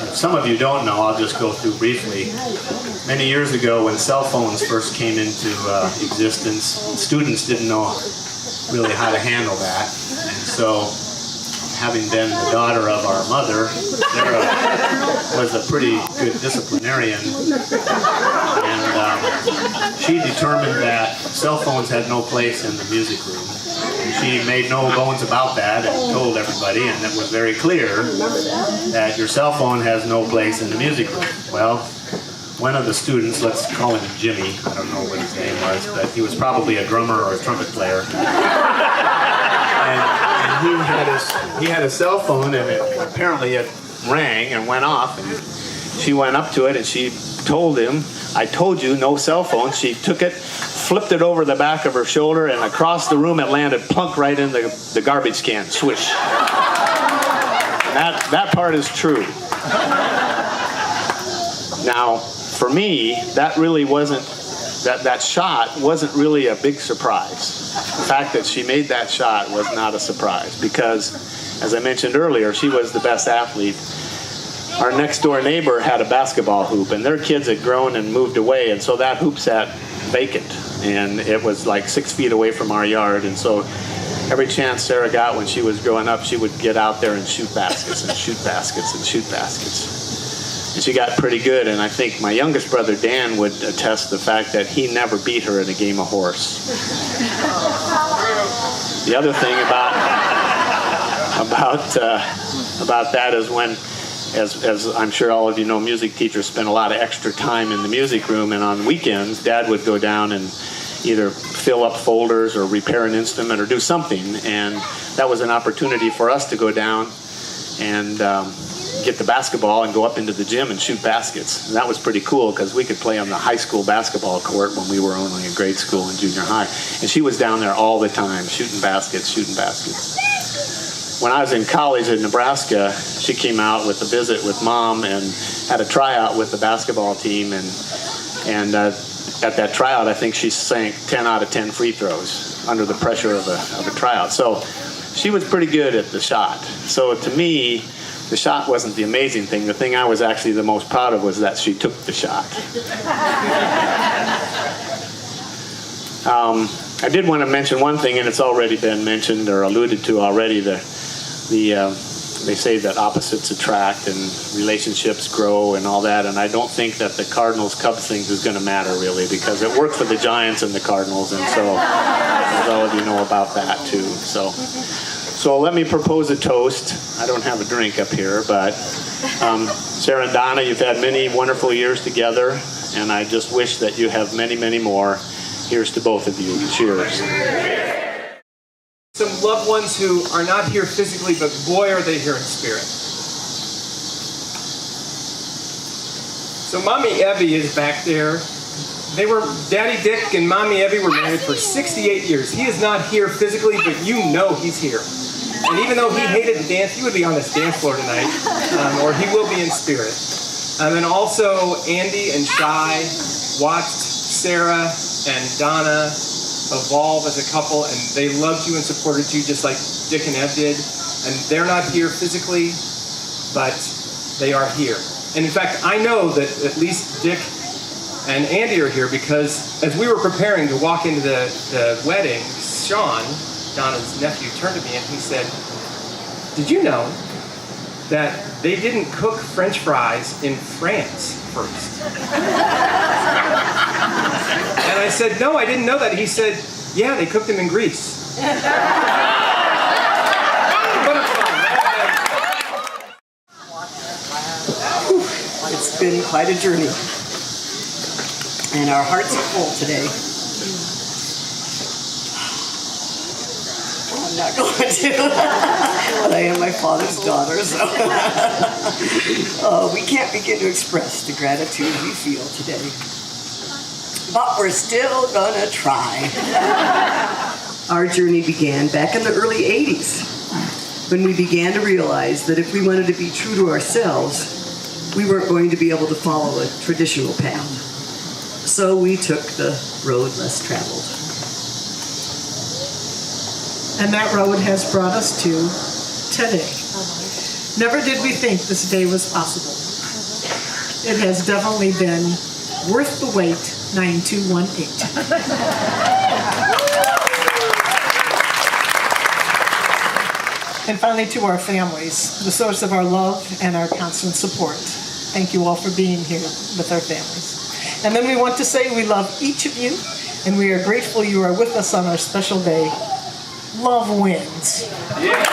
some of you don't know, I'll just go through briefly. Many years ago, when cell phones first came into existence, students didn't know really how to handle that. And so, having been the daughter of our mother, Sarah was a pretty good disciplinarian. And she determined that cell phones had no place in the music room. And she made no bones about that and told everybody, and it was very clear that your cell phone has no place in the music room. Well, one of the students, let's call him Jimmy, I don't know what his name was, but he was probably a drummer or a trumpet player. And he had a cell phone, and apparently it rang and went off, and she went up to it and she told him, "I told you, no cell phone." She took it, flipped it over the back of her shoulder, and across the room it landed plunk right in the garbage can. Swish. And that part is true. Now, for me, that really wasn't, that shot wasn't really a big surprise. The fact that she made that shot was not a surprise because, as I mentioned earlier, she was the best athlete. Our next door neighbor had a basketball hoop, and their kids had grown and moved away, and so that hoop sat vacant, and it was like 6 feet away from our yard. And so every chance Sarah got when she was growing up, she would get out there and shoot baskets and shoot baskets and shoot baskets. And she got pretty good, and I think my youngest brother Dan would attest the fact that he never beat her in a game of horse. The other thing about that is when, as I'm sure all of you know, music teachers spend a lot of extra time in the music room, and on weekends, Dad would go down and either fill up folders or repair an instrument or do something, and that was an opportunity for us to go down and get the basketball and go up into the gym and shoot baskets. And that was pretty cool because we could play on the high school basketball court when we were only in grade school and junior high. And she was down there all the time, shooting baskets. When I was in college in Nebraska, she came out with a visit with Mom and had a tryout with the basketball team. And at that tryout, I think she sank 10 out of 10 free throws under the pressure of a tryout. So she was pretty good at the shot. So to me, the shot wasn't the amazing thing. The thing I was actually the most proud of was that she took the shot. I did want to mention one thing, and it's already been mentioned or alluded to already. They say that opposites attract and relationships grow and all that, and I don't think that the Cardinals-Cubs thing is going to matter really because it worked for the Giants and the Cardinals, and so as all of you know about that too. So let me propose a toast. I don't have a drink up here, but Sarah and Donna, you've had many wonderful years together, and I just wish that you have many, many more. Here's to both of you. Cheers. Some loved ones who are not here physically, but boy, are they here in spirit. So Mommy Evie is back there. Daddy Dick and Mommy Evie were married for 68 years. He is not here physically, but you know he's here. And even though he hated to dance, he would be on this dance floor tonight, or he will be in spirit. And then also Andy and Shai watched Sarah and Donna evolve as a couple, and they loved you and supported you just like Dick and Ev did. And they're not here physically, but they are here. And in fact, I know that at least Dick and Andy are here because as we were preparing to walk into the wedding, Sean, Donna's nephew, turned to me and he said, "Did you know that they didn't cook French fries in France first?" And I said, "No, I didn't know that." He said, "Yeah, they cooked them in Greece." It's been quite a journey, and our hearts are full today. I'm not going to, but I am my father's daughter, so we can't begin to express the gratitude we feel today. But we're still gonna try. Our journey began back in the early 80s, when we began to realize that if we wanted to be true to ourselves, we weren't going to be able to follow a traditional path. So we took the road less traveled. And that road has brought us to today. Never did we think this day was possible. It has definitely been worth the wait, 9218. And finally, to our families, the source of our love and our constant support. Thank you all for being here with our families. And then we want to say we love each of you, and we are grateful you are with us on our special day. Love wins. Yeah.